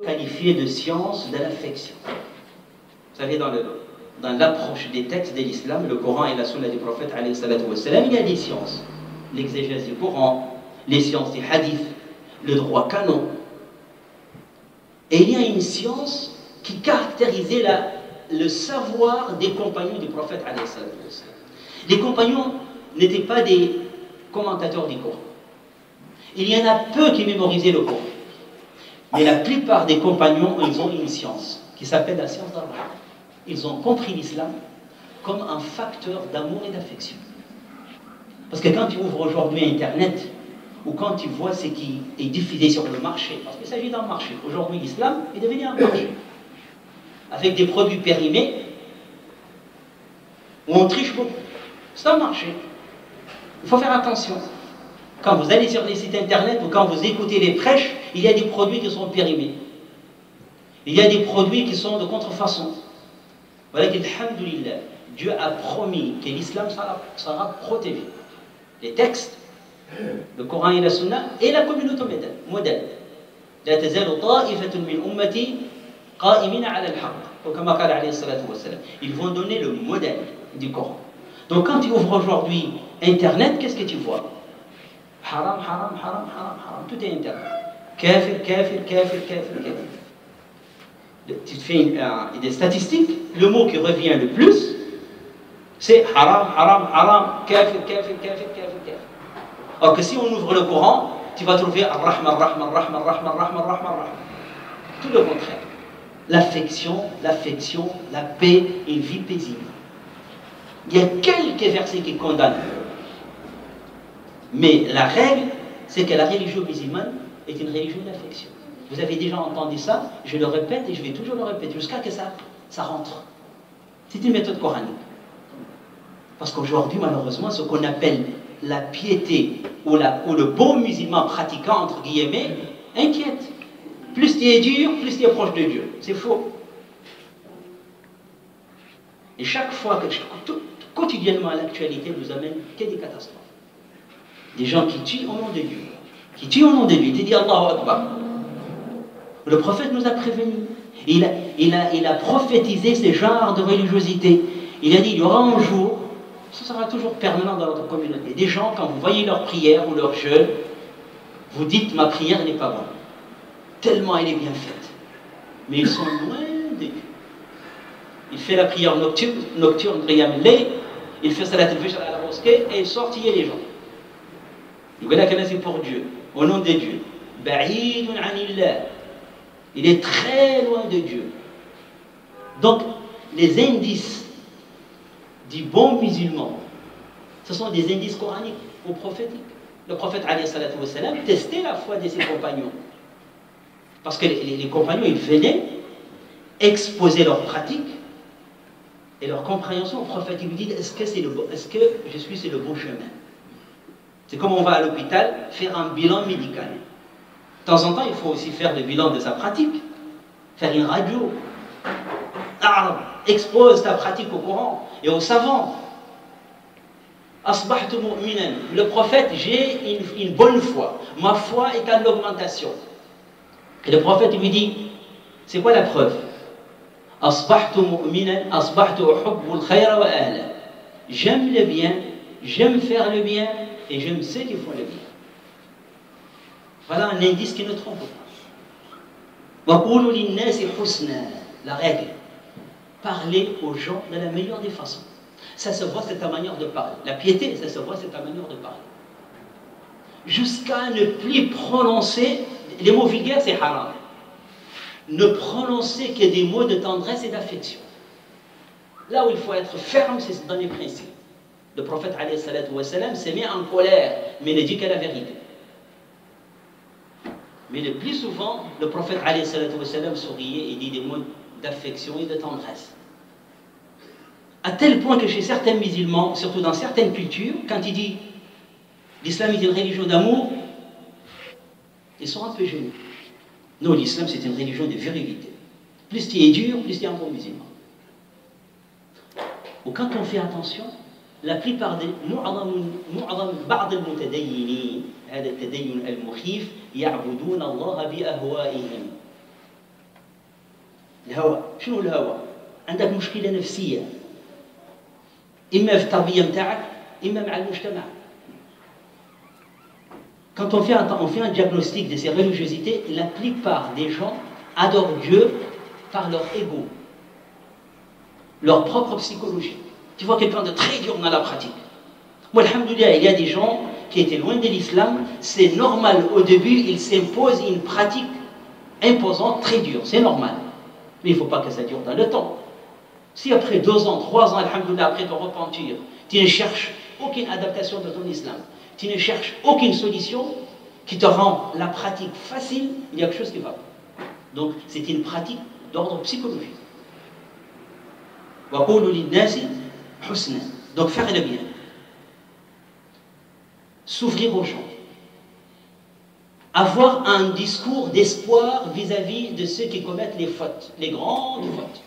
qualifié de science de l'affection. Vous savez, dans l'approche des textes de l'islam, le Coran et la sunna du prophète, il y a des sciences. L'exégèse du Coran, les sciences des hadiths, le droit canon. Et il y a une science qui caractérisait le savoir des compagnons du prophète. Les compagnons n'étaient pas des commentateurs du Coran. Il y en a peu qui mémorisaient le Coran. Mais la plupart des compagnons, ils ont une science qui s'appelle la science d'Allah. Ils ont compris l'islam comme un facteur d'amour et d'affection. Parce que quand tu ouvres aujourd'hui Internet, ou quand tu vois ce qui est diffusé sur le marché, parce qu'il s'agit d'un marché, aujourd'hui l'islam est devenu un marché, avec des produits périmés, où on triche beaucoup. C'est un marché. Il faut faire attention. Quand vous allez sur les sites internet ou quand vous écoutez les prêches, il y a des produits qui sont périmés. Il y a des produits qui sont de contrefaçon. Voilà qu'alhamdoulilah, Dieu a promis que l'islam sera protégé. Les textes, le Coran et la Sunna, et la communauté modèle. لا تزال طائفة من أمتي قائمين على الحق. وكما قال عليه الصلاة والسلام. Ils vont donner le modèle du Coran. Donc quand tu ouvres aujourd'hui Internet, qu'est-ce que tu vois? Haram, haram, haram, haram, haram. Tout est Internet. Kafir, kafir, kafir, kafir, kafir. Tu te fais des statistiques. Le mot qui revient le plus, c'est haram, haram, haram, kafir, kafir, kafir, kafir, kafir. Alors que si on ouvre le Coran, tu vas trouver ar-Rahman, ar-Rahman, ar-Rahman, ar-Rahman, ar-Rahman, ar-Rahman, ar-Rahman. Tout le contraire. L'affection, la paix et une vie paisible. Il y a quelques versets qui condamnent. Mais la règle, c'est que la religion musulmane est une religion d'affection. Vous avez déjà entendu ça, je le répète et je vais toujours le répéter jusqu'à que ça rentre. C'est une méthode coranique. Parce qu'aujourd'hui, malheureusement, ce qu'on appelle la piété ou le bon musulman pratiquant, entre guillemets, inquiète. Plus tu es dur, plus tu es proche de Dieu. C'est faux. Et chaque fois, quotidiennement, l'actualité nous amène que des catastrophes. Des gens qui tuent au nom de Dieu. Qui tuent au nom de Dieu. Il te dit Allahu Akbar. Le prophète nous a prévenus. Il a prophétisé ce genre de religiosité. Il a dit il y aura un jour, ce sera toujours permanent dans notre communauté. Des gens, quand vous voyez leur prière ou leur jeûne, vous dites ma prière n'est pas bonne. Tellement elle est bien faite. Mais ils sont loin de Dieu. Il fait la prière nocturne, il fait salat al-fajr à la mosquée et il sort tuer les gens. Il dit que c'est pour Dieu, au nom de Dieu. Ba'idun anillah. Il est très loin de Dieu. Donc, les indices du bon musulman, ce sont des indices coraniques ou prophétiques. Le prophète alayhi salatu wa salam testait la foi de ses compagnons. Parce que les compagnons, ils venaient exposer leurs pratiques et leur compréhension au prophète. Ils lui disent est-ce que je suis sur le bon chemin? C'est comme on va à l'hôpital faire un bilan médical. De temps en temps, il faut aussi faire le bilan de sa pratique, faire une radio. Expose ta pratique au Coran et aux savants. Asbahtu mu'minan. Le prophète, j'ai une bonne foi. Ma foi est en augmentation. Et le prophète lui dit, c'est quoi la preuve? Asbahtu mu'minan, asbahtu uhibbul khayra wa ahla. J'aime le bien, j'aime faire le bien et j'aime ceux qui font le bien. Voilà un indice qui ne trompe pas. وَقُولُوا لِلنَّاسِ حُسْنًا. La règle. Parler aux gens de la meilleure des façons. Ça se voit, c'est ta manière de parler. La piété, ça se voit, c'est ta manière de parler. Jusqu'à ne plus prononcer, les mots vulgaires, c'est haram. Ne prononcer que des mots de tendresse et d'affection. Là où il faut être ferme, c'est dans les principes. Le prophète, alayhi salatu wa salam, s'est mis en colère, mais ne dit que la vérité. Mais le plus souvent, le prophète alayhi salatu wa salam souriait et dit des mots d'affection et de tendresse. À tel point que chez certains musulmans, surtout dans certaines cultures, quand il dit l'islam est une religion d'amour, ils sont un peu gênés. Non, l'islam c'est une religion de virilité. Plus tu es dur, plus tu es un bon musulman. Ou quand on fait attention, la plupart des بعض المتدينين هذا التدين المخيف يعبدون الله بأهوائهم. الهوى. شنو الهوى؟ عندك مشكلة نفسية، إما في التربية متاعك إما مع المجتمع. Quand on fait un diagnostic de ces religiosités, la plupart des gens adorent Dieu par leur ego, leur propre psychologie. Tu vois quelqu'un de très dur dans la pratique. Moi, alhamdoulilah, il y a des gens qui étaient loin de l'islam, c'est normal au début, ils s'imposent une pratique imposante, très dure, c'est normal. Mais il ne faut pas que ça dure dans le temps. Si après 2 ans, 3 ans, alhamdoulilah, après ton repentir, tu ne cherches aucune adaptation de ton islam, tu ne cherches aucune solution qui te rend la pratique facile, il y a quelque chose qui va. Donc, c'est une pratique d'ordre psychologique. Donc, faire le bien. S'ouvrir aux gens. Avoir un discours d'espoir vis-à-vis de ceux qui commettent les fautes, les grandes fautes.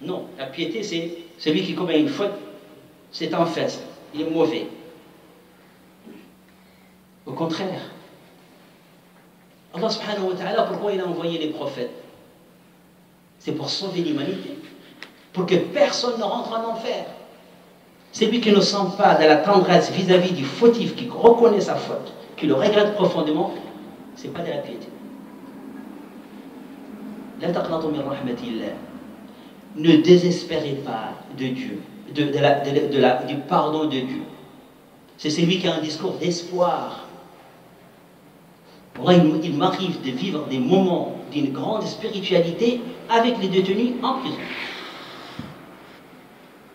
Non, la piété, c'est celui qui commet une faute, c'est un fait, il est mauvais. Au contraire, Allah subhanahu wa ta'ala, pourquoi il a envoyé les prophètes? C'est pour sauver l'humanité, pour que personne ne rentre en enfer. Celui qui ne sent pas de la tendresse vis-à-vis du fautif, qui reconnaît sa faute, qui le regrette profondément, ce n'est pas de la piété. La taqnatu min rahmatillah. Ne désespérez pas de Dieu, du pardon de Dieu. C'est celui qui a un discours d'espoir. Moi, il m'arrive de vivre des moments d'une grande spiritualité avec les détenus en prison.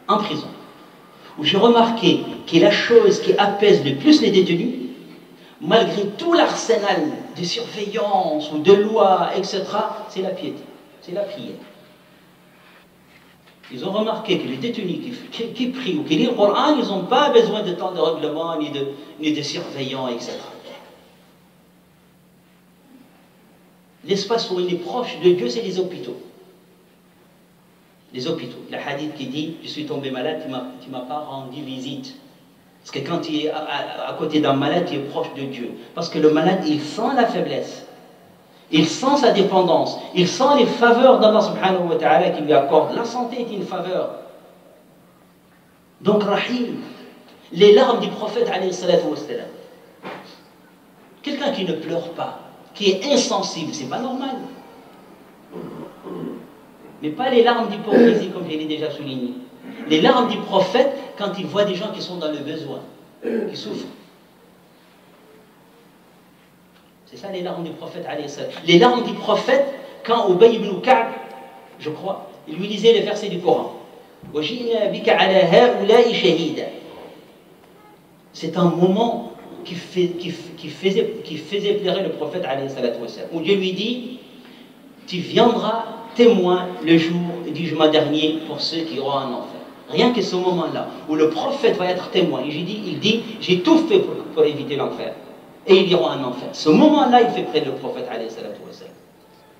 En prison. Où j'ai remarqué que la chose qui apaise le plus les détenus, malgré tout l'arsenal de surveillance ou de lois, etc., c'est la piété, c'est la prière. Ils ont remarqué que les détenus qui prient ou qui lisent le Coran, ils n'ont pas besoin de temps de règlement, ni de surveillants, etc. L'espace où il est proche de Dieu, c'est les hôpitaux. Les hôpitaux. Le hadith qui dit « Je suis tombé malade, tu m'as pas rendu visite ». Parce que quand tu es à côté d'un malade, tu es proche de Dieu. Parce que le malade, il sent la faiblesse. Il sent sa dépendance. Il sent les faveurs d'Allah subhanahu wa ta'ala qui lui accorde. La santé est une faveur. Donc, Rahim, les larmes du prophète alayhi salatu wa sallam. Quelqu'un qui ne pleure pas, qui est insensible, c'est pas normal. Mais pas les larmes d'hypocrisie, comme je l'ai déjà souligné. Les larmes du prophète quand il voit des gens qui sont dans le besoin, qui souffrent. C'est ça les larmes du prophète. Les larmes du prophète quand Ubay ibn Ka'b, je crois, il lui lisait les versets du Coran. C'est un moment qui faisait pleurer le prophète, où Dieu lui dit, tu viendras témoin le jour du jugement dernier pour ceux qui auront un enfer. Rien que ce moment-là, où le prophète va être témoin, il dit, j'ai tout fait pour éviter l'enfer. Et ils iront en enfer. Ce moment-là, il fait près le prophète,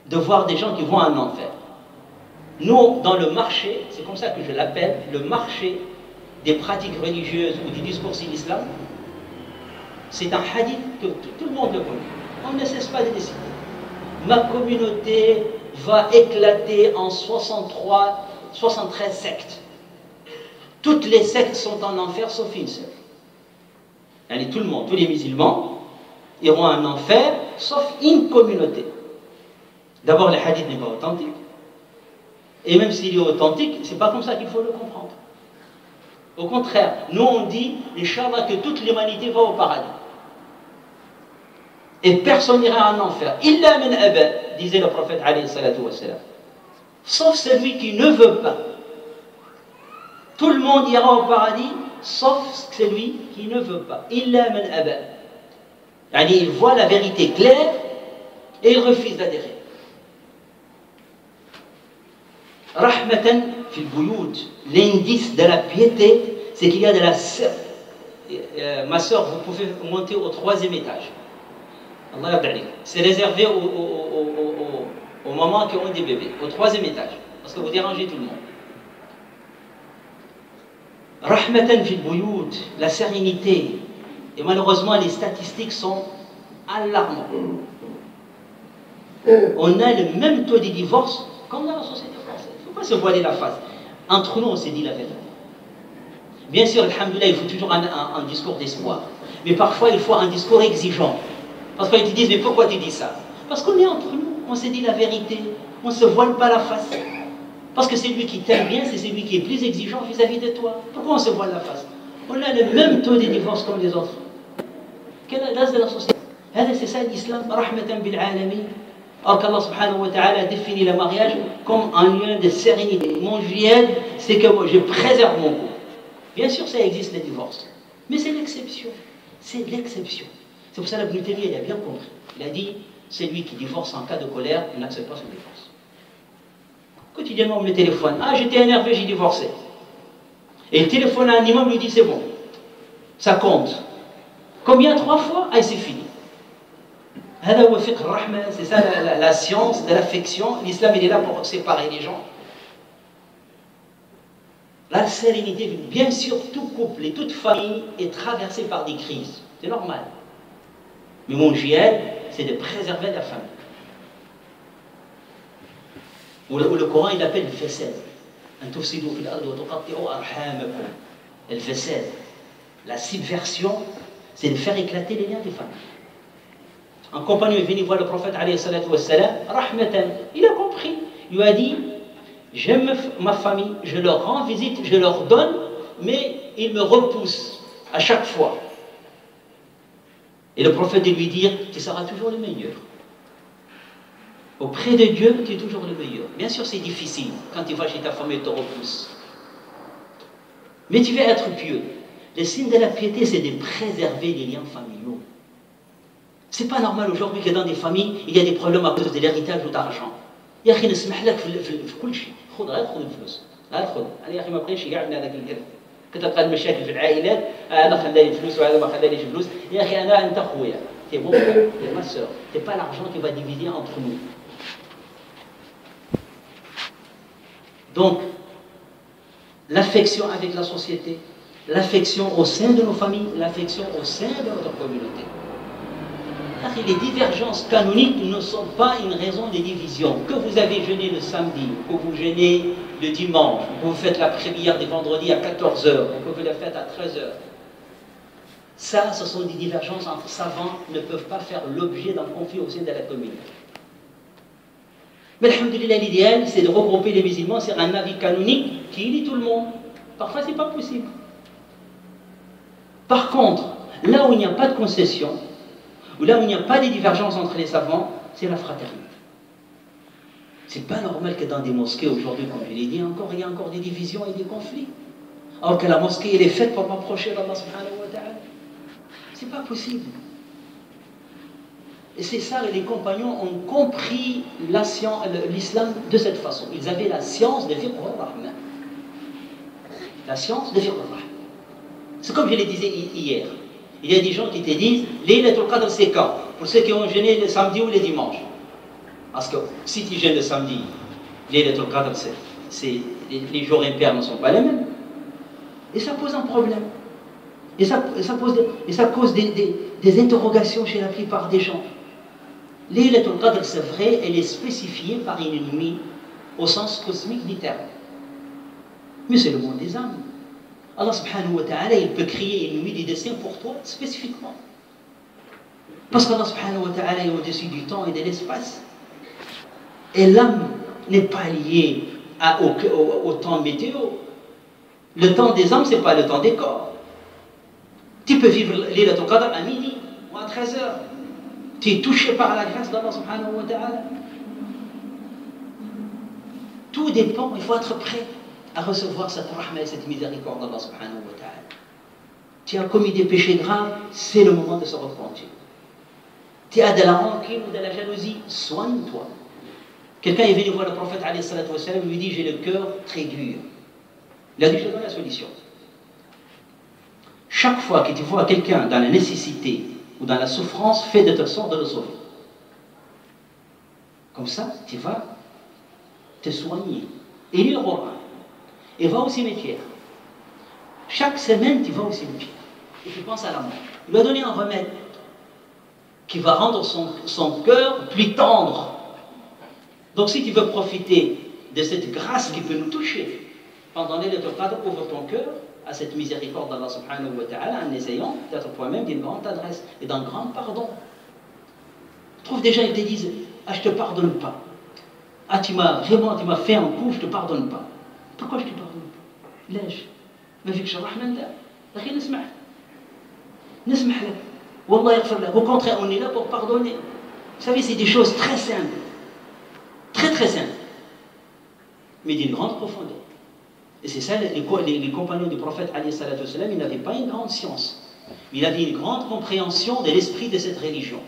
de voir des gens qui vont en enfer. Nous, dans le marché, c'est comme ça que je l'appelle, le marché des pratiques religieuses ou du discours sur l'islam, c'est un hadith que tout le monde le connaît. On ne cesse pas de décider. Ma communauté va éclater en 73 sectes. Toutes les sectes sont en enfer sauf une seule. Allez, tout le monde, tous les musulmans iront en enfer sauf une communauté. D'abord, le hadith n'est pas authentique. Et même s'il est authentique, c'est pas comme ça qu'il faut le comprendre. Au contraire, nous on dit, Inch'Allah, que toute l'humanité va au paradis. Et personne n'ira en enfer. Illa min aba, disait le prophète alayhi salatu wa salam. Sauf celui qui ne veut pas. Tout le monde ira au paradis, sauf celui qui ne veut pas. Illa min aba. Yani, il voit la vérité claire et il refuse d'adhérer. Rahmatan fil buyut. L'indice de la piété, c'est qu'il y a de la sœur. Ma sœur, vous pouvez monter au 3e étage. C'est réservé aux mamans qui ont des bébés, au 3e étage, parce que vous dérangez tout le monde. Rahmatan fil buyut, la sérénité. Et malheureusement, les statistiques sont alarmantes. On a le même taux de divorce comme dans la société française. Il ne faut pas se voiler la face. Entre nous, on s'est dit la vérité. Bien sûr, alhamdoulilah, il faut toujours un discours d'espoir. Mais parfois, il faut un discours exigeant. Parce qu'ils te disent, mais pourquoi tu dis ça? Parce qu'on est entre nous, on s'est dit la vérité. On ne se voile pas la face. Parce que c'est lui qui t'aime bien, c'est celui qui est plus exigeant vis-à-vis de toi. Pourquoi on se voile la face? On a le même taux de divorce comme les autres. Quelle est la base de la société? C'est ça l'islam, rahmatan bil alamin. Or qu'Allah subhanahu wa ta'ala définit le mariage comme un lieu de sérénité. Mon jihad, c'est que moi, je préserve mon couple. Bien sûr, ça existe les divorces. Mais c'est l'exception. C'est l'exception. C'est pour ça que Ibn Taymiyyah, il a bien compris. Il a dit, c'est lui qui divorce en cas de colère, il n'accepte pas son divorce. Quotidiennement, on me téléphone. Ah, j'étais énervé, j'ai divorcé. Et il téléphone à un imam, lui dit, c'est bon. Ça compte. Combien? 3 fois? Ah, c'est fini. C'est ça la science de l'affection. L'islam, il est là pour séparer les gens. La sérénité, bien sûr, tout couple et toute famille est traversée par des crises. C'est normal. Mais mon jihad, c'est de préserver la famille. Ou le Coran, il appelle le fasad. Le fasad. La subversion, c'est de faire éclater les liens des familles. Un compagnon est venu voir le prophète, rahmatan. Il a compris. Il lui a dit, j'aime ma famille, je leur rends visite, je leur donne, mais ils me repoussent à chaque fois. Et le prophète de lui dire, tu seras toujours le meilleur. Auprès de Dieu, tu es toujours le meilleur. Bien sûr, c'est difficile quand tu vas chez ta famille et te repousse. Mais tu vas être pieux. Le signe de la piété, c'est de préserver les liens familiaux. C'est pas normal aujourd'hui que dans des familles, il y a des problèmes à cause de l'héritage ou d'argent. يا اخي نسمح لك في كل شيء، خذ غير خذ الفلوس، غير خذ، انا يا اخي ما بغيتش كاع من هذاك الكلام. كتلقى المشاكل في العائلات، هذا خلاني فلوس وهذا ما خلانيش فلوس، يا اخي انا انت خويا، t'es mon frère, t'es ma soeur, c'est pas l'argent qui va diviser entre nous. Donc, l'affection avec la société, l'affection au sein de nos familles, l'affection au sein de notre communauté. Les divergences canoniques ne sont pas une raison de division. Que vous avez jeûné le samedi, que vous jeûnez le dimanche, que vous faites la prière des vendredis à 14h, que vous la faites à 13h. Ça, ce sont des divergences entre savants, ne peuvent pas faire l'objet d'un conflit au sein de la communauté. Mais alhamdoulilah, l'idéal, c'est de regrouper les musulmans sur un avis canonique qui unit tout le monde. Parfois, ce n'est pas possible. Par contre, là où il n'y a pas de concession, ou là où il n'y a pas de divergence entre les savants, c'est la fraternité. C'est pas normal que dans des mosquées aujourd'hui, comme je l'ai dit, il y a encore des divisions et des conflits. Alors que la mosquée, elle est faite pour m'approcher d'Allah subhanahu wa ta'ala. C'est pas possible. Et c'est ça, les compagnons ont compris l'islam de cette façon. Ils avaient la science de fiqh al-Rahman. La science de fiqh al-Rahman. C'est comme je le disais hier. Il y a des gens qui te disent, Laylatul Qadr c'est quand? Pour ceux qui ont jeûné le samedi ou le dimanche. Parce que si tu jeûnes le samedi, Laylatul Qadr, les jours impairs ne sont pas les mêmes. Et ça pose un problème. Et ça cause des interrogations chez la plupart des gens. Laylatul Qadr, c'est vrai, elle est spécifiée par une nuit au sens cosmique du terme. Mais c'est le monde des âmes. Allah subhanahu wa ta'ala, il peut créer une nuit de destin pour toi spécifiquement. Parce qu'Allah subhanahu wa ta'ala est au-dessus du temps et de l'espace. Et l'âme n'est pas liée au temps météo. Le temps des âmes, ce n'est pas le temps des corps. Tu peux vivre Laylatul Qadr à midi ou à 13h. Tu es touché par la grâce d'Allah subhanahu wa ta'ala. Tout dépend, il faut être prêt à recevoir cette rahma et cette miséricorde d'Allah subhanahu wa ta'ala. Tu as commis des péchés graves, c'est le moment de se repentir. Tu as de la rancune ou de la jalousie, soigne-toi. Quelqu'un est venu voir le prophète alayhi salatu wa sallam, lui dit, j'ai le cœur très dur. Il a dit, je te donne la solution. Chaque fois que tu vois quelqu'un dans la nécessité ou dans la souffrance, fais de ta sorte de le sauver. Comme ça, tu vas te soigner. Et lis le Coran. Et va au cimetière. Chaque semaine, tu vas au cimetière. Et tu penses à la mort. Il va donner un remède qui va rendre son cœur plus tendre Donc si tu veux profiter de cette grâce qui peut nous toucher pendant les qadr, ouvre ton cœur à cette miséricorde d'Allah subhanahu wa ta'ala en essayant d'être toi-même d'une grande adresse et d'un grand pardon. Trouve des gens qui te disent ah je te pardonne pas, ah tu m'as fait un coup, je te pardonne pas. Pourquoi je te pardonne pas? ليش؟ ما فيكش الرحمة انت؟ أخي نسمح لك والله يغفر لك. Au contraire, on est là pour pardonner. Vous savez, c'est des choses très simples, très très simples, mais d'une grande profondeur. Et c'est ça, les compagnons du prophète alayhi salatu wassalam, ils n'avaient pas une grande science, mais ils avaient une grande compréhension de l'esprit de cette religion.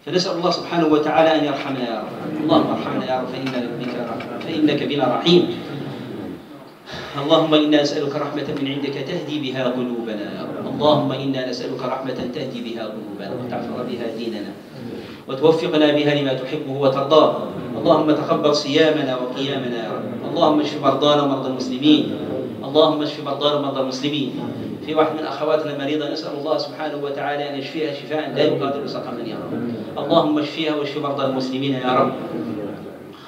فنسأل الله سبحانه وتعالى أن يرحمنا يا رب. اللهم ارحمنا يا رب فإنك بنا رحيم. اللهم إنا نسألك رحمة من عندك تهدي بها قلوبنا يا رب. اللهم إنا نسألك رحمة تهدي بها قلوبنا وتحفظ بها ديننا وتوفقنا بها لما تحبه وترضاه. اللهم تقبل صيامنا وقيامنا يا رب. اللهم اشف مرضانا ومرضى المسلمين. اللهم اشف مرضانا ومرضى المسلمين. في واحد من أخواتنا مريضة نسأل الله سبحانه وتعالى أن يشفيها شفاء لا يغادر سقما يا رب. اللهم اشفيها واشف مرضى المسلمين يا رب.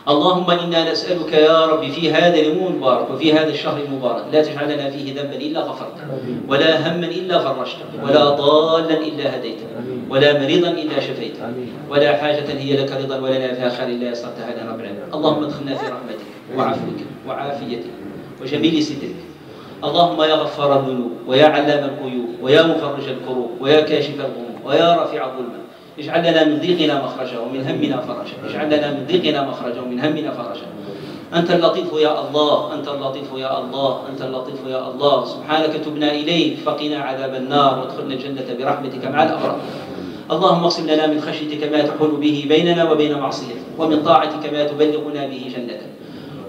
اللهم إنا نسألك يا رب في هذا اليوم المبارك وفي هذا الشهر المبارك لا تجعل لنا فيه ذنبا إلا غفرته ولا هما إلا فرجته ولا ضالا إلا هديته ولا مريضا إلا شفيته ولا حاجة هي لك رضا ولنا فيها خير إلا يسرتها لنا رب العالمين. اللهم ادخلنا في رحمتك وعفوك وعافيتك وجميل سترك. اللهم يا غفار الذنوب ويا علام الغيوب ويا مفرج الكروب ويا كاشف الغموم ويا رافع الظلم اجعل لنا من ضيقنا مخرجا ومن همنا فرجا. اجعل لنا من ضيقنا مخرجا ومن همنا فرجا. أنت اللطيف يا الله. أنت اللطيف يا الله. أنت اللطيف يا الله. سبحانك تبنا إليك فقنا عذاب النار وادخلنا الجنة برحمتك مع الأبرار. اللهم اقسم لنا من خشيتك ما تحول به بيننا وبين معصيتك ومن طاعتك ما تبلغنا به جنتك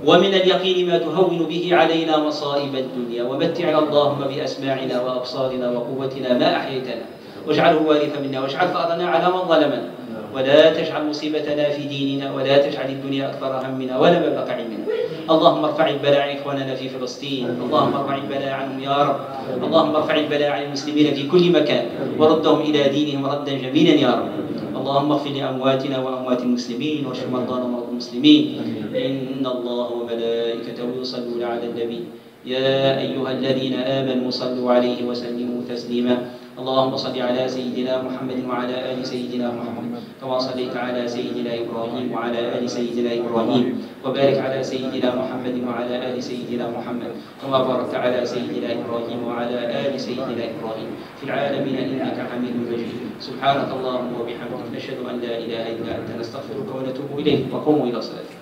ومن اليقين ما تهون به علينا مصائب الدنيا ومتعنا اللهم بأسماعنا وأبصارنا وقوتنا ما أحييتنا واجعله وارثا منا واجعل ثأرنا على من ظلمنا ولا تجعل مصيبتنا في ديننا ولا تجعل الدنيا أكبر همنا ولا مبلغ علمنا. اللهم ارفع البلاء عن إخواننا في فلسطين. اللهم ارفع البلاء عنهم يا رب. اللهم ارفع البلاء عن المسلمين في كل مكان وردهم إلى دينهم ردا جميلا يا رب. اللهم اغفر لأمواتنا وأموات المسلمين واشف مرضانا ومرضى المسلمين. إن الله وملائكته يصلون على النبي يا أيها الذين آمنوا صلوا عليه وسلموا تسليما. اللهم صل على سيدنا محمد وعلى آل سيدنا محمد كما صليت على سيدنا إبراهيم وعلى آل سيدنا إبراهيم وبارك على سيدنا محمد وعلى آل سيدنا محمد كما باركت على سيدنا إبراهيم وعلى آل سيدنا إبراهيم في العالمين إنك حميد مجيد. سبحانك اللهم وبحمدك نشهد أن لا إله إلا أنت نستغفرك ونتوب إليك وقوموا إلى صلاتكم.